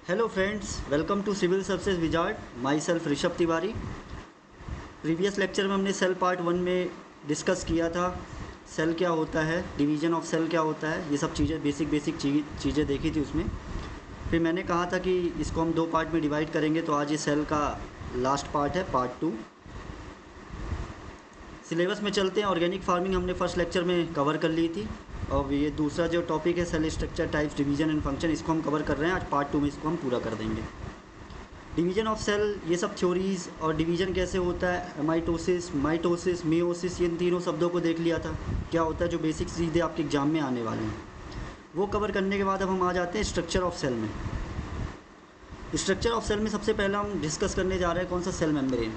Hello friends, welcome to civil services wizard. Myself Rishabh Tiwari. Previous lecture में हमने cell part 1 में discuss किया था। सेल क्या होता है, डिवीज़न ऑफ सेल क्या होता है, ये सब चीज़ें बेसिक चीज़ें देखी थी उसमें। फिर मैंने कहा था कि इसको हम 2 पार्ट में डिवाइड करेंगे, तो आज ये सेल का लास्ट पार्ट है, पार्ट 2। सिलेबस में चलते हैं। ऑर्गेनिक फार्मिंग हमने फर्स्ट लेक्चर में कवर कर ली थी, और ये दूसरा जो टॉपिक है cell structure, types, division and function, इसको हम कवर कर रहे हैं। आज पार्ट 2 में इसको हम पूरा कर देंगे। डिवीज़न ऑफ सेल, ये सब थ्योरीज़ और डिवीज़न कैसे होता है, माइटोसिस, मियोसिस, इन तीनों शब्दों को देख लिया था। क्या होता है, जो बेसिक चीज़ें आपके एग्जाम में आने वाले हैं वो कवर करने के बाद अब हम आ जाते हैं स्ट्रक्चर ऑफ सेल में। स्ट्रक्चर ऑफ सेल में सबसे पहला हम डिस्कस करने जा रहे हैं कौन सा, सेल मेम्ब्रेन।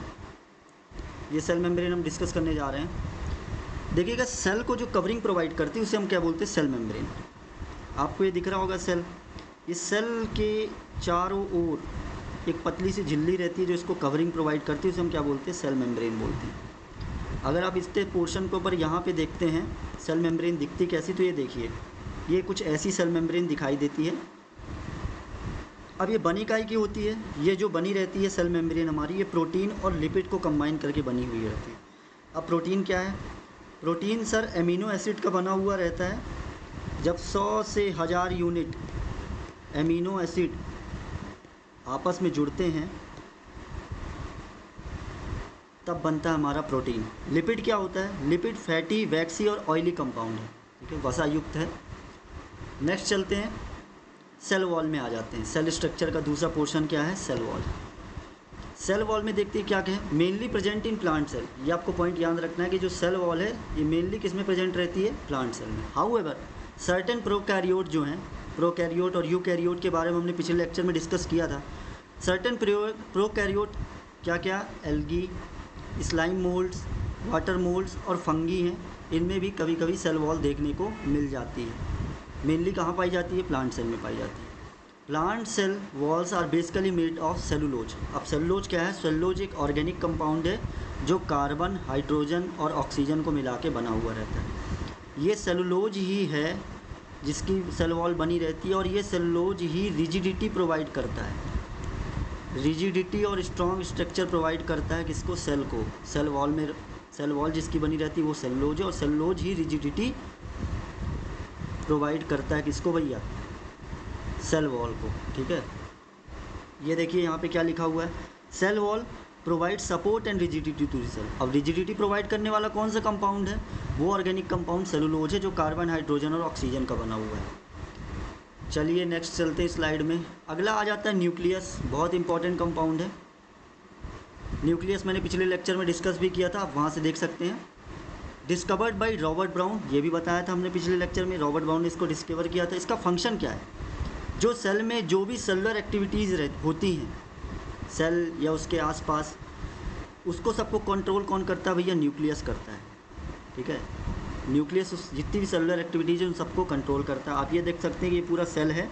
ये सेल मेम्ब्रेन हम डिस्कस करने जा रहे हैं। देखिएगा, सेल को जो कवरिंग प्रोवाइड करती है उसे हम क्या बोलते हैं, सेल मेम्ब्रेन। आपको ये दिख रहा होगा सेल। इस सेल के चारों ओर एक पतली सी झिल्ली रहती है जो इसको कवरिंग प्रोवाइड करती है, उसे हम क्या बोलते हैं, सेल मेम्ब्रेन बोलते हैं। अगर आप इसके पोर्शन के ऊपर यहाँ पे देखते हैं सेल मेम्ब्रेन दिखती कैसी, तो ये देखिए, ये कुछ ऐसी सेल मेम्ब्रेन दिखाई देती है। अब ये बनी काहे की होती है, ये जो बनी रहती है सेल मेम्ब्रेन हमारी, ये प्रोटीन और लिपिड को कंबाइन करके बनी हुई रहती है। अब प्रोटीन क्या है, प्रोटीन सर एमिनो एसिड का बना हुआ रहता है। जब 100 से 1000 यूनिट एमिनो एसिड आपस में जुड़ते हैं तब बनता है हमारा प्रोटीन। लिपिड क्या होता है, लिपिड फैटी, वैक्सी और ऑयली कंपाउंड है, ठीक है, वसा युक्त है। नेक्स्ट चलते हैं, सेल वॉल में आ जाते हैं। सेल स्ट्रक्चर का दूसरा पोर्शन क्या है, सेल वॉल। सेल वॉल में देखते हैं क्या क्या है, mainly present in plant cell. ये आपको पॉइंट याद रखना है कि जो सेल वॉल है ये मेनली किस में प्रेजेंट रहती है, प्लांट सेल में। हाउएवर सर्टेन प्रोकैरियोट जो हैं, प्रोकैरियोट और यूकैरियोट के बारे में हमने पिछले लेक्चर में डिस्कस किया था। सर्टेन प्रोकैरियोट क्या क्या, algae, slime moulds, water moulds और फंगी हैं। इनमें भी कभी कभी सेल वॉल देखने को मिल जाती है। मेनली कहाँ पाई जाती है, प्लांट सेल में पाई जाती है। Plant cell walls are basically made of cellulose. अब सेलुलोज क्या है, सेलुलोज एक ऑर्गेनिक कंपाउंड है जो कार्बन, हाइड्रोजन और ऑक्सीजन को मिला के बना हुआ रहता है। ये सेलुलोज ही है जिसकी सेल वॉल बनी रहती है, और ये सेलुलोज ही रिजिडिटी प्रोवाइड करता है। रिजिडिटी और स्ट्रॉन्ग स्ट्रक्चर प्रोवाइड करता है किसको, सेल को। सेल वॉल में, सेल वॉल जिसकी बनी रहती है वो सेलुलोज है, और सेलुलोज ही रिजिडिटी प्रोवाइड करता है किसको भैया, सेल वॉल को, ठीक है। ये देखिए यहाँ पे क्या लिखा हुआ है, cell wall provide support and rigidity to the cell. अब रिजिडिटी प्रोवाइड करने वाला कौन सा कंपाउंड है, वो ऑर्गेनिक कंपाउंड सेलुलोज है जो कार्बन, हाइड्रोजन और ऑक्सीजन का बना हुआ है। चलिए नेक्स्ट चलते हैं स्लाइड में। अगला आ जाता है न्यूक्लियस। बहुत इंपॉर्टेंट कंपाउंड है न्यूक्लियस। मैंने पिछले लेक्चर में डिस्कस भी किया था, आप वहाँ से देख सकते हैं। डिस्कवर्ड बाय रॉबर्ट ब्राउन, ये भी बताया था हमने पिछले लेक्चर में, रॉबर्ट ब्राउन ने इसको डिस्कवर किया था। इसका फंक्शन क्या है, जो सेल में जो भी सेलुलर एक्टिविटीज़ होती हैं सेल या उसके आसपास, उसको सबको कंट्रोल कौन करता है भैया, न्यूक्लियस करता है, ठीक है। न्यूक्लियस उस जितनी भी सेलुलर एक्टिविटीज़ है उन सबको कंट्रोल करता है। आप ये देख सकते हैं कि ये पूरा सेल है,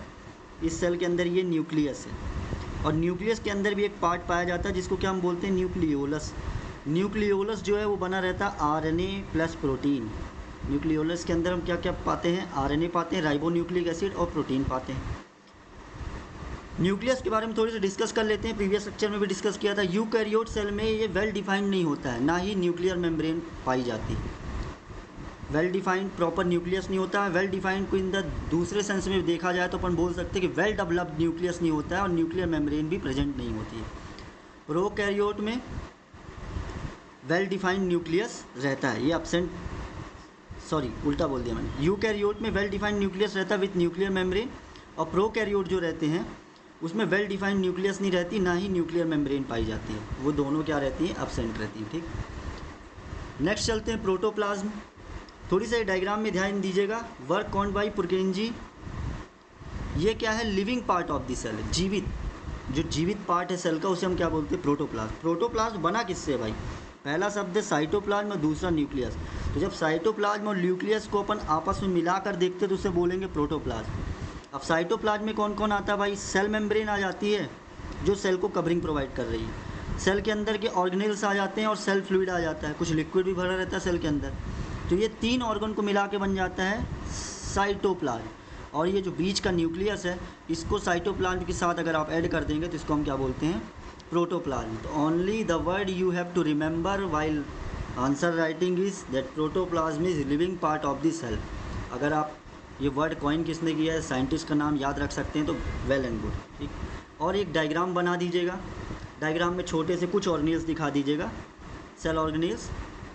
इस सेल के अंदर ये न्यूक्लियस है, और न्यूक्लियस के अंदर भी एक पार्ट पाया जाता है जिसको क्या हम बोलते हैं, न्यूक्लियोलस। न्यूक्लियोलस जो है वो बना रहता है आरएनए प्लस प्रोटीन। न्यूक्लियोलस के अंदर हम क्या क्या पाते हैं, आरएनए पाते हैं, राइबोन्यूक्लिक एसिड और प्रोटीन पाते हैं। न्यूक्लियस के बारे में थोड़ी सी डिस्कस कर लेते हैं, प्रीवियस लेक्चर में भी डिस्कस किया था। यूकैरियोट सेल में ये वेल डिफाइंड नहीं होता है, ना ही न्यूक्लियर मेम्ब्रेन पाई जाती है। वेल डिफाइंड प्रॉपर न्यूक्लियस नहीं होता है। वेल डिफाइंड को इन द दूसरे सेंस में देखा जाए तो अपन बोल सकते हैं कि वेल डेवलप्ड न्यूक्लियस नहीं होता है, और न्यूक्लियर मेम्ब्रेन भी प्रेजेंट नहीं होती है। प्रोकैरियोट में वेल डिफाइंड न्यूक्लियस रहता है, ये एब्सेंट, सॉरी उल्टा बोल दिया मैंने। यूकैरियोट में वेल डिफाइंड न्यूक्लियस रहता है विथ न्यूक्लियर मेम्ब्रेन, और प्रोकैरियोट जो रहते हैं उसमें वेल डिफाइंड न्यूक्लियस नहीं रहती, ना ही न्यूक्लियर मेम्ब्रेन पाई जाती है। वो दोनों क्या रहती हैं, एब्सेंट रहती हैं, ठीक। नेक्स्ट चलते हैं प्रोटोप्लाज्म। थोड़ी सी डायग्राम में ध्यान दीजिएगा। Work on by Purkinje. ये क्या है, living part of the cell, जीवित, जो जीवित पार्ट है सेल का उसे हम क्या बोलते हैं, प्रोटोप्लाज्म। प्रोटोप्लाज्म बना किससे है भाई, पहला शब्द है साइटोप्लाज्म और दूसरा न्यूक्लियस। तो जब साइटोप्लाज्म और न्यूक्लियस को अपन आपस में मिलाकर देखते हैं तो उसे बोलेंगे प्रोटोप्लाज्म। अब साइटोप्लाज्म में कौन कौन आता है भाई, सेल मेम्ब्रेन आ जाती है जो सेल को कवरिंग प्रोवाइड कर रही है। सेल के अंदर के ऑर्गेनेल्स आ जाते हैं, और सेल फ्लूइड आ जाता है, कुछ लिक्विड भी भरा रहता है सेल के अंदर। तो ये 3 ऑर्गन को मिला के बन जाता है साइटोप्लाज्म। और ये जो बीच का न्यूक्लियस है इसको साइटोप्लाज्म के साथ अगर आप ऐड कर देंगे तो इसको हम क्या बोलते हैं, प्रोटोप्लाज्म। तो only the word you have to remember while answer writing is that protoplasm is living part of the cell. अगर आप ये वर्ड कॉइन किसने किया है, साइंटिस्ट का नाम याद रख सकते हैं तो वेल एंड गुड, ठीक। और एक डायग्राम बना दीजिएगा, डायग्राम में छोटे से कुछ ऑर्गेनेल्स दिखा दीजिएगा, सेल ऑर्गेनेल्स,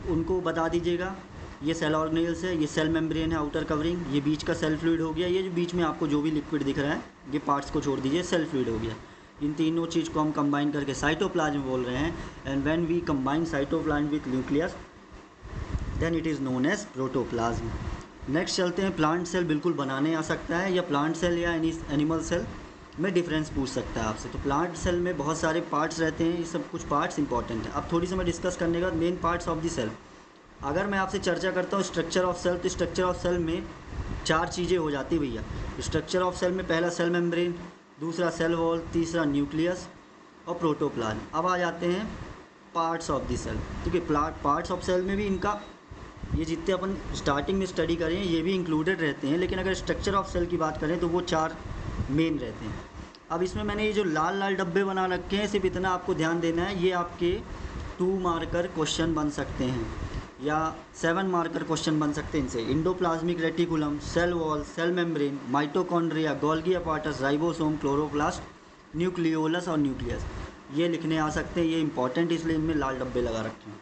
उनको बता दीजिएगा ये सेल ऑर्गेनेल्स है, ये सेल मेम्ब्रेन है आउटर कवरिंग, ये बीच का सेल फ्लूइड हो गया, ये जो बीच में आपको जो भी लिक्विड दिख रहा है ये पार्ट्स को छोड़ दीजिए, सेल फ्लूइड हो गया। इन तीनों चीज़ को हम कंबाइन करके साइटोप्लाज्म बोल रहे हैं। And when we combine cytoplasm with nucleus then it is known as protoplasm. Next चलते हैं, प्लांट सेल बिल्कुल बनाने आ सकता है या प्लांट सेल या एनिमल सेल में डिफरेंस पूछ सकता है आपसे। तो प्लांट सेल में बहुत सारे पार्ट्स रहते हैं, ये सब कुछ पार्ट्स इंपॉर्टेंट है। अब थोड़ी सी मैं डिस्कस करने के बाद main parts of the cell अगर मैं आपसे चर्चा करता हूँ स्ट्रक्चर ऑफ सेल, तो स्ट्रक्चर ऑफ सेल में 4 चीज़ें हो जाती भैया। स्ट्रक्चर ऑफ सेल में पहला सेल मेम्ब्रेन, दूसरा सेल वॉल, तीसरा न्यूक्लियस और प्रोटोप्लाज्म। अब आ जाते हैं पार्ट्स ऑफ द सेल, ठीक है। पार्ट्स ऑफ सेल में भी इनका ये जितने अपन स्टार्टिंग में स्टडी करें ये भी इंक्लूडेड रहते हैं, लेकिन अगर स्ट्रक्चर ऑफ सेल की बात करें तो वो 4 मेन रहते हैं। अब इसमें मैंने ये जो लाल लाल डब्बे बना रखे हैं, सिर्फ इतना आपको ध्यान देना है, ये आपके 2 मार्कर क्वेश्चन बन सकते हैं या 7 मार्कर क्वेश्चन बन सकते हैं इनसे। Endoplasmic reticulum, cell wall, cell membrane, mitochondria, Golgi apparatus, ribosome, chloroplast, nucleolus और न्यूक्लियस, ये लिखने आ सकते हैं। ये इंपॉर्टेंट इसलिए इनमें लाल डब्बे लगा रखे हैं।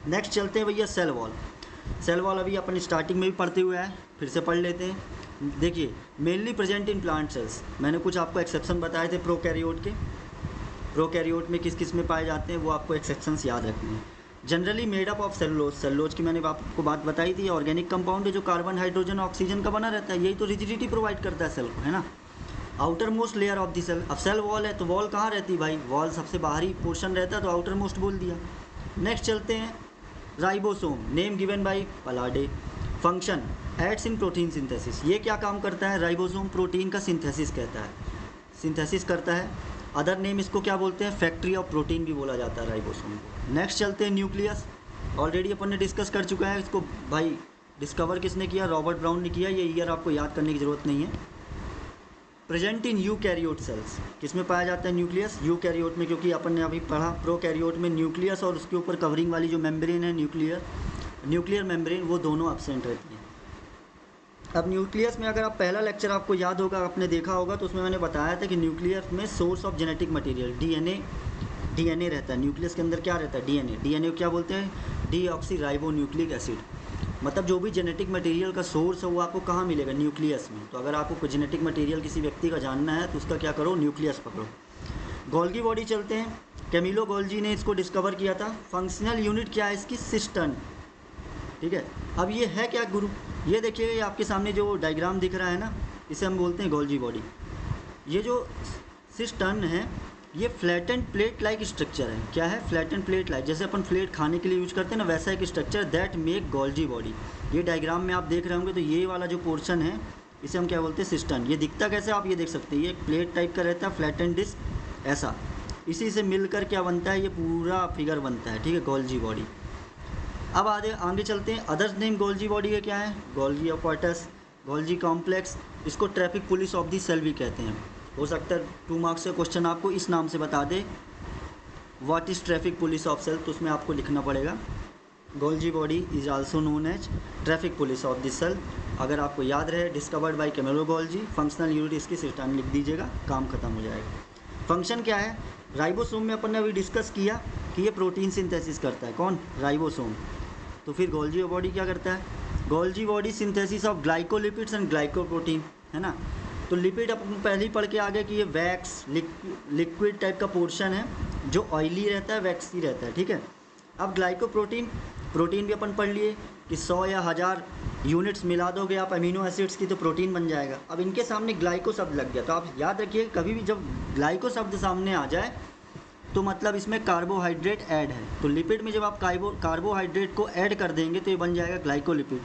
नेक्स्ट चलते हैं भैया सेल वॉल। सेल वॉल अभी अपन स्टार्टिंग में भी पढ़ते हुए आए, फिर से पढ़ लेते हैं। देखिए, mainly present in plant cells, मैंने कुछ आपको एक्सेप्शन बताए थे प्रोकैरियोट के। प्रोकैरियोट में किस किस में पाए जाते हैं वो आपको एक्सेप्शंस याद रखने हैं। Generally made up of cellulose, cellulose की मैंने आपको बात बताई थी, ऑर्गेनिक कंपाउंड है जो कार्बन, हाइड्रोजन, ऑक्सीजन का बना रहता है, यही तो रिजिडिटी प्रोवाइड करता है सेल को, है ना। Outer most layer of the cell, अब सेल वॉल है तो वॉल कहाँ रहती है भाई, वॉल सबसे बाहरी पोर्शन रहता है तो आउटर मोस्ट बोल दिया। नेक्स्ट चलते हैं ribosome, name given by Palade. Function aids in protein synthesis, ये क्या काम करता है, राइबोसोम प्रोटीन का सिंथेसिस कहता है, सिंथेसिस करता है। अदर नेम इसको क्या बोलते हैं, फैक्ट्री ऑफ प्रोटीन भी बोला जाता है राइबोसोम को। नेक्स्ट चलते हैं न्यूक्लियस, ऑलरेडी अपन ने डिस्कस कर चुका है इसको भाई, डिस्कवर किसने किया, रॉबर्ट ब्राउन ने किया, ये ईयर आपको याद करने की ज़रूरत नहीं है। प्रेजेंट इन यूकैरियोट सेल्स, किस में पाया जाता है, न्यूक्लियस, यूकैरियोट में, क्योंकि अपन ने अभी पढ़ा प्रोकैरियोट में न्यूक्लियस और उसके ऊपर कवरिंग वाली जो मेम्ब्रेन है न्यूक्लियर मेम्ब्रेन, वो दोनों एब्सेंट रहती हैं। अब न्यूक्लियस में अगर आप पहला लेक्चर आपको याद होगा, आपने देखा होगा, तो उसमें मैंने बताया था कि न्यूक्लियस में source of genetic material DNA रहता है। न्यूक्लियस के अंदर क्या रहता है, डीएनए को क्या बोलते हैं, डीऑक्सी राइबो न्यूक्लिक एसिड। मतलब जो भी जेनेटिक मटेरियल का सोर्स है वो आपको कहाँ मिलेगा, न्यूक्लियस में। तो अगर आपको जेनेटिक मटेरियल किसी व्यक्ति का जानना है तो उसका क्या करो, न्यूक्लियस पकड़ो। गोल्गी बॉडी चलते हैं, कैमिलो गोल्जी ने इसको डिस्कवर किया था। फंक्शनल यूनिट क्या है इसकी, सिस्टन, ठीक है। अब ये है क्या ग्रुप, ये देखिए आपके सामने जो डायग्राम दिख रहा है ना, इसे हम बोलते हैं गोल्जी बॉडी। ये जो सिस्टन है ये फ्लैटेंड प्लेट लाइक स्ट्रक्चर है। क्या है, फ्लैटेंड प्लेट लाइक, जैसे अपन प्लेट खाने के लिए यूज करते हैं ना, वैसा एक structure that make Golgi body. ये डायग्राम में आप देख रहे होंगे तो ये वाला जो पोर्शन है इसे हम क्या बोलते हैं, सिस्टन। ये दिखता कैसे आप ये देख सकते हैं, ये एक प्लेट टाइप का रहता है, फ्लैटेंड डिस्क ऐसा, इसी से मिलकर क्या बनता है, ये पूरा फिगर बनता है, ठीक है, गोल्जी बॉडी। अब आगे चलते हैं, अदर्स नेम गोल्जी बॉडी के क्या है, गोल्गी अपॉर्टस, गोल्जी कॉम्प्लेक्स, इसको traffic police of the cell भी कहते हैं। हो सकता है 2 मार्क्स का क्वेश्चन आपको इस नाम से बता दे, what is traffic police of cell, तो उसमें आपको लिखना पड़ेगा Golgi body is also known as traffic police of the cell. अगर आपको याद रहे, discovered by Camillo Golgi, functional unit इसकी सिस्टम लिख दीजिएगा, काम खत्म हो जाएगा। फंक्शन क्या है, राइबोसोम में अपन ने अभी डिस्कस किया कि ये प्रोटीन सिंथेसिस करता है, कौन, राइबोसोम। तो फिर गोल्जी बॉडी क्या करता है, Golgi body synthesis of glycolipids and glycoprotein, है ना। तो लिपिड अपन पहले ही पढ़ के आगे कि ये वैक्स लिक्विड टाइप का पोर्शन है जो ऑयली रहता है, वैक्सी रहता है, ठीक है। अब ग्लाइकोप्रोटीन, प्रोटीन भी अपन पढ़ लिए कि 100 या 1000 यूनिट्स मिला दोगे आप अमीनो एसिड्स की तो प्रोटीन बन जाएगा। अब इनके सामने ग्लाइको शब्द लग गया तो आप याद रखिए, कभी भी जब ग्लाइको शब्द सामने आ जाए तो मतलब इसमें कार्बोहाइड्रेट ऐड है। तो लिपिड में जब आप कार्बोहाइड्रेट को ऐड कर देंगे तो ये बन जाएगा ग्लाइकोलिपिड।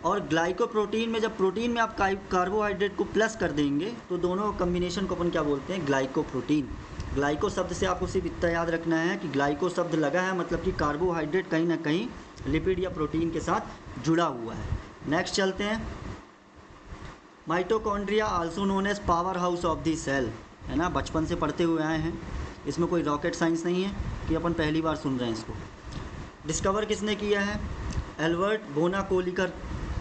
और ग्लाइकोप्रोटीन में जब प्रोटीन में आप कार्बोहाइड्रेट को प्लस कर देंगे तो दोनों कम्बिनेशन को अपन क्या बोलते हैं, ग्लाइकोप्रोटीन। ग्लाइको शब्द से आपको सिर्फ इतना याद रखना है कि ग्लाइको शब्द लगा है मतलब कि कार्बोहाइड्रेट कहीं ना कहीं लिपिड या प्रोटीन के साथ जुड़ा हुआ है। नेक्स्ट चलते हैं, mitochondria also known as power house of the cell, है ना, बचपन से पढ़ते हुए आए हैं, इसमें कोई रॉकेट साइंस नहीं है कि अपन पहली बार सुन रहे हैं इसको। डिस्कवर किसने किया है? एल्बर्ट बोनाकोलिकर,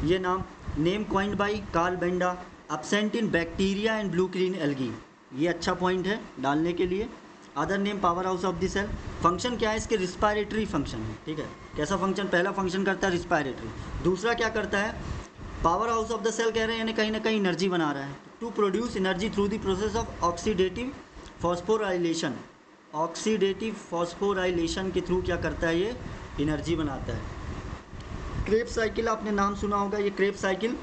ये name coined by Carl Benda, absent in bacteria and blue green algae, ये अच्छा पॉइंट है डालने के लिए। Other name power house of the cell, function क्या है इसके? रिस्पायरेटरी फंक्शन है, ठीक है। कैसा फंक्शन? पहला फंक्शन करता है रिस्पायरेटरी, दूसरा क्या करता है? Power house of the cell कह रहे हैं यानी कहीं ना कहीं एनर्जी बना रहा है, to produce energy through the process of oxidative phosphorylation, oxidative phosphorylation के थ्रू क्या करता है? ये एनर्जी बनाता है। क्रेब्स साइकिल आपने नाम सुना होगा, ये क्रेब्स साइकिल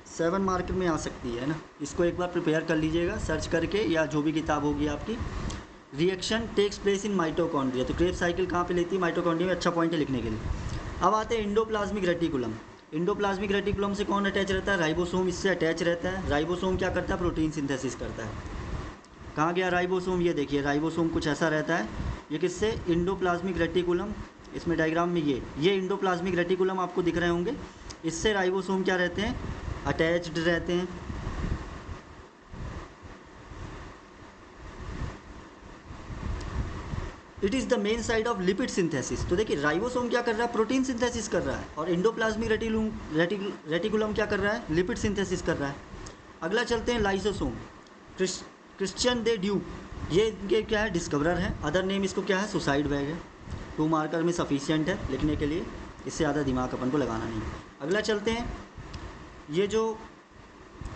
7 मार्क में आ सकती है ना, इसको एक बार प्रिपेयर कर लीजिएगा सर्च करके या जो भी किताब होगी आपकी। Reaction takes place in mitochondria, तो क्रेब्स साइकिल कहाँ पे लेती है? माइटोकॉन्ड्रिया में, अच्छा पॉइंट है लिखने के लिए। अब आते हैं इंडोप्लाज्मिक रेटिकुलम। इंडोप्लाज्मिक रेटिकुलम से कौन अटैच रहता है? राइबोसोम इससे अटैच रहता है। राइबोसोम क्या करता है? प्रोटीन सिंथेसिस करता है। कहाँ गया राइबोसोम? ये देखिए राइबोसोम कुछ ऐसा रहता है, ये किससे? इंडोप्लाज्मिक रेटिकुलम, इसमें डायग्राम में ये इंडोप्लाज्मिक रेटिकुलम आपको दिख रहे होंगे, इससे राइबोसोम क्या रहते हैं? अटैच्ड रहते हैं। It is the main side of lipid synthesis, तो देखिए राइबोसोम क्या कर रहा है? प्रोटीन सिंथेसिस कर रहा है, और इंडोप्लाज्मिक रेटिकुलम क्या कर रहा है? लिपिड सिंथेसिस कर रहा है। अगला चलते हैं लाइसोसोम। क्रिश्चियन दे ड्यूक, ये इनके क्या है? डिस्कवरर है। अदर नेम इसको क्या है? सुसाइड बैग है। 2 मार्कर में सफिशिएंट है लिखने के लिए, इससे ज़्यादा दिमाग अपन को लगाना नहीं। अगला चलते हैं, ये जो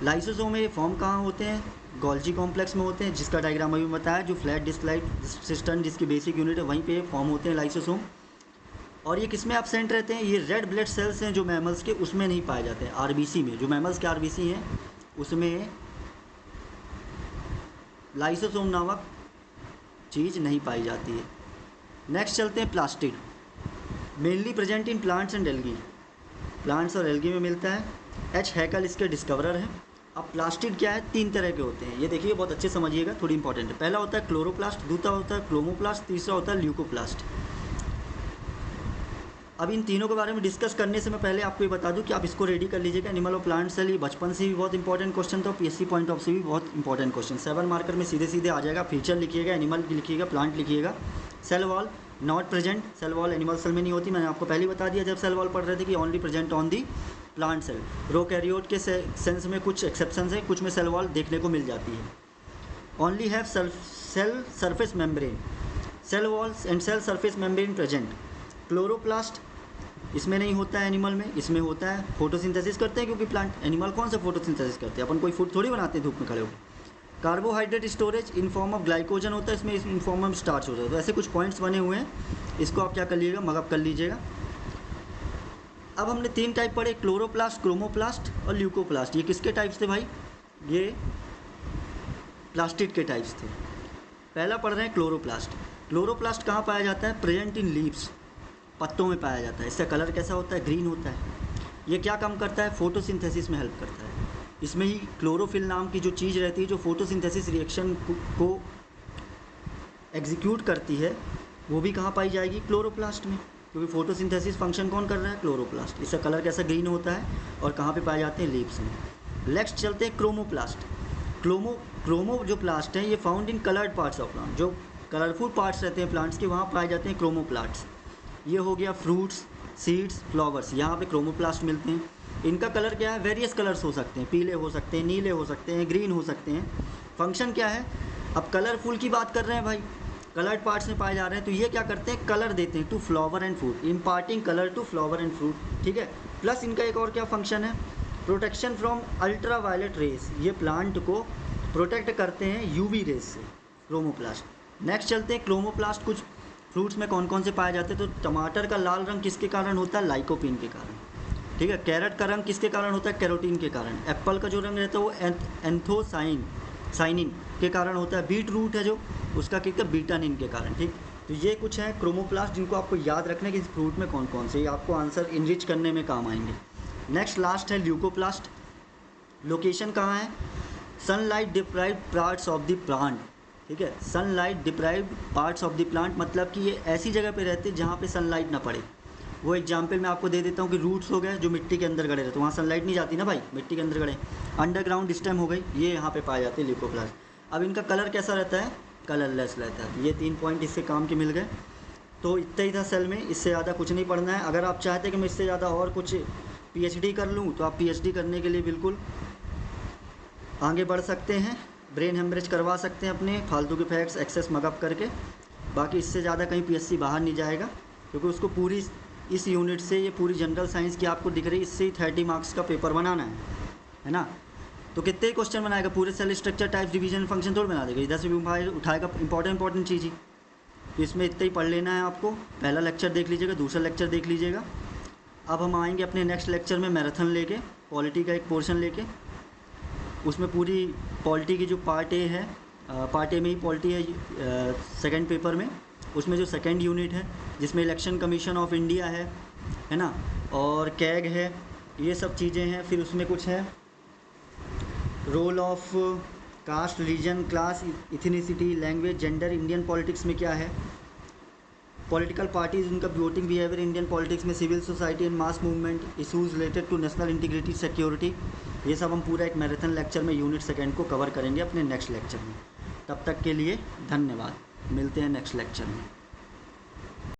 लाइसोसोम है ये फॉर्म कहाँ होते हैं? गोल्जी कॉम्प्लेक्स में होते हैं, जिसका डायग्राम अभी बताया, जो फ्लैट डिस्क सिस्टम जिसकी बेसिक यूनिट है वहीं पे फॉर्म होते हैं लाइसोसोम। और ये किस में एब्सेंट रहते हैं? ये रेड ब्लड सेल्स हैं जो मैमल्स के, उसमें नहीं पाए जाते हैं। आरबीसी में, जो मैमल्स के आरबीसी हैं उसमें लाइसोसोम नामक चीज़ नहीं पाई जाती है। नेक्स्ट चलते हैं plastid, mainly present in plants and algae, plants और एल्गी में मिलता है। एच हैकल इसके डिस्कवरर हैं। अब प्लास्टिड क्या है? 3 तरह के होते हैं, ये देखिए बहुत अच्छे समझिएगा, थोड़ी इंपॉर्टेंट है। पहला होता है क्लोरोप्लास्ट, दूसरा होता है क्रोमोप्लास्ट, तीसरा होता है ल्यूकोप्लास्ट। अब इन तीनों के बारे में डिस्कस करने से मैं पहले आपको ये बता दूं कि आप इसको रेडी कर लीजिएगा। एनिमल और प्लांट सेल, ये बचपन से भी बहुत इंपॉर्टेंट क्वेश्चन था, पीएससी पॉइंट ऑफ से भी बहुत इंपॉर्टेंट क्वेश्चन। 7 मार्कर में सीधे सीधे आ जाएगा। फीचर लिखिएगा, एनिमल लिखिएगा, प्लांट लिखिएगा। Cell wall not present, cell wall animal cell में नहीं होती, मैंने आपको पहले ही बता दिया जब सेल वॉल पढ़ रहे थे कि only present on the plant cell. Prokaryote के सेंस में कुछ एक्सेप्शंस हैं, कुछ में सेल वॉल देखने को मिल जाती है। Only have cell surface membrane, cell walls and cell surface membrane present. Chloroplast इसमें नहीं होता है एनिमल में, इसमें होता है। फोटोसिंथेसिस करते हैं क्योंकि प्लांट, एनिमल कौन सा फोटोसिंथेसिस करते हैं? अपन कोई फूड थोड़ी बनाते हैं धूप में खड़े होकर। Carbohydrate storage in form of glycogen होता है, इसमें इन फॉर्म ऑफ स्टार्च होता है। तो ऐसे कुछ पॉइंट्स बने हुए हैं, इसको आप क्या कर लीजिएगा? मगअप कर लीजिएगा। अब हमने 3 टाइप पढ़े, क्लोरोप्लास्ट, क्रोमोप्लास्ट और ल्यूकोप्लास्ट। ये किसके टाइप्स थे भाई? ये प्लास्टिड के टाइप्स थे। पहला पढ़ रहे हैं क्लोरोप्लास्ट। क्लोरोप्लास्ट कहाँ पाया जाता है? प्रेजेंट इन लीव्स, पत्तों में पाया जाता है। इसका कलर कैसा होता है? ग्रीन होता है। ये क्या काम करता है? फोटोसिंथेसिस में हेल्प करता है। इसमें ही क्लोरोफिल नाम की जो चीज़ रहती है जो फोटोसिंथेसिस रिएक्शन को एग्जीक्यूट करती है, वो भी कहाँ पाई जाएगी? क्लोरोप्लास्ट में, क्योंकि फोटोसिंथेसिस फंक्शन कौन कर रहा है? क्लोरोप्लास्ट। इसका कलर कैसा? ग्रीन होता है। और कहाँ पे पाए जाते हैं? लीव्स में। नेक्स्ट चलते हैं क्रोमोप्लास्ट। क्रोमो जो प्लास्ट है ये found in coloured parts of plant, जो कलरफुल पार्ट्स रहते हैं प्लांट्स के वहाँ पाए जाते हैं क्रोमोप्लास्ट्स। ये हो गया फ्रूट्स, सीड्स, फ्लावर्स, यहाँ पे क्रोमोप्लास्ट मिलते हैं। इनका कलर क्या है? वेरियस कलर्स हो सकते हैं, पीले हो सकते हैं, नीले हो सकते हैं, ग्रीन हो सकते हैं। फंक्शन क्या है? अब कलरफुल की बात कर रहे हैं भाई, कलर्ड पार्ट्स में पाए जा रहे हैं, तो ये क्या करते हैं? कलर देते हैं to flower and fruit, imparting colour to flower and fruit, ठीक है। प्लस इनका एक और क्या फंक्शन है? Protection from ultra violet rays, ये प्लांट को प्रोटेक्ट करते हैं यूवी रेस से, क्रोमोप्लास्ट। नेक्स्ट चलते हैं क्रोमोप्लास्ट कुछ फ्रूट्स में कौन कौन से पाए जाते हैं। तो टमाटर का लाल रंग किसके कारण होता है? लाइकोपिन के कारण, ठीक है। कैरेट का रंग किसके कारण होता है? कैरोटीन के कारण। एप्पल का जो रंग रहता है वो एंथोसाइनिन के कारण होता है। बीट रूट है जो, उसका क्या है? बीटानिन के कारण, ठीक। तो ये कुछ है क्रोमोप्लास्ट जिनको आपको याद रखना है कि इस फ्रूट में कौन कौन से, ये आपको आंसर इनरिच करने में काम आएंगे। नेक्स्ट लास्ट है ल्यूकोप्लास्ट। लोकेशन कहाँ है? Sunlight deprived parts of the plant, ठीक है। Sunlight deprived parts of the plant मतलब कि ये ऐसी जगह पे रहते हैं जहाँ पे सनलाइट ना पड़े। वो एग्जाम्पल मैं आपको दे देता हूँ कि रूट्स हो गए जो मिट्टी के अंदर गड़े रहते, वहाँ सनलाइट नहीं जाती ना भाई, मिट्टी के अंदर गड़े। अंडरग्राउंड स्टेम हो गई, ये यहाँ पे पाए जाते हैं ल्यूकोप्लास्ट। अब इनका कलर कैसा रहता है, कलरलेस रहता है। ये 3 पॉइंट इससे काम के मिल गए। तो इतना ही था सेल में, इससे ज़्यादा कुछ नहीं पढ़ना है। अगर आप चाहते हैं कि मैं इससे ज़्यादा और कुछ पीएचडी कर लूँ तो आप पीएचडी करने के लिए बिल्कुल आगे बढ़ सकते हैं, ब्रेन हेमरेज करवा सकते हैं अपने फालतू के फैक्ट्स एक्सेस मगअप करके। बाकी इससे ज़्यादा कहीं पीएससी बाहर नहीं जाएगा, क्योंकि उसको पूरी इस यूनिट से, ये पूरी जनरल साइंस की आपको दिख रही, इससे ही 30 मार्क्स का पेपर बनाना है ना। तो कितने ही क्वेश्चन बनाएगा, पूरे cell structure types division function थोड़ा बना देगा, इधर से भी उठाएगा इंपॉर्टेंट चीज़ ही। तो इसमें इतना ही पढ़ लेना है आपको। पहला लेक्चर देख लीजिएगा, दूसरा लेक्चर देख लीजिएगा। अब हम आएंगे अपने नेक्स्ट लेक्चर में मैराथन लेके, पॉलिटी का एक पोर्शन लेके। उसमें पूरी पॉलिटी की जो पार्ट ए है, पार्ट ए में ही पॉलिटी है सेकंड पेपर में, उसमें जो सेकंड यूनिट है जिसमें इलेक्शन कमीशन ऑफ इंडिया है ना, और कैग है, ये सब चीज़ें हैं। फिर उसमें कुछ है role of caste, region, class, ethnicity, language, gender Indian politics में क्या है, पॉलिटिकल पार्टीज, उनका वोटिंग बिहेवियर इंडियन पॉलिटिक्स में, civil society and mass movement, issues related to national integrity, security. ये सब हम पूरा एक मैराथन लेक्चर में यूनिट सेकंड को कवर करेंगे अपने नेक्स्ट लेक्चर में। तब तक के लिए धन्यवाद, मिलते हैं नेक्स्ट लेक्चर में।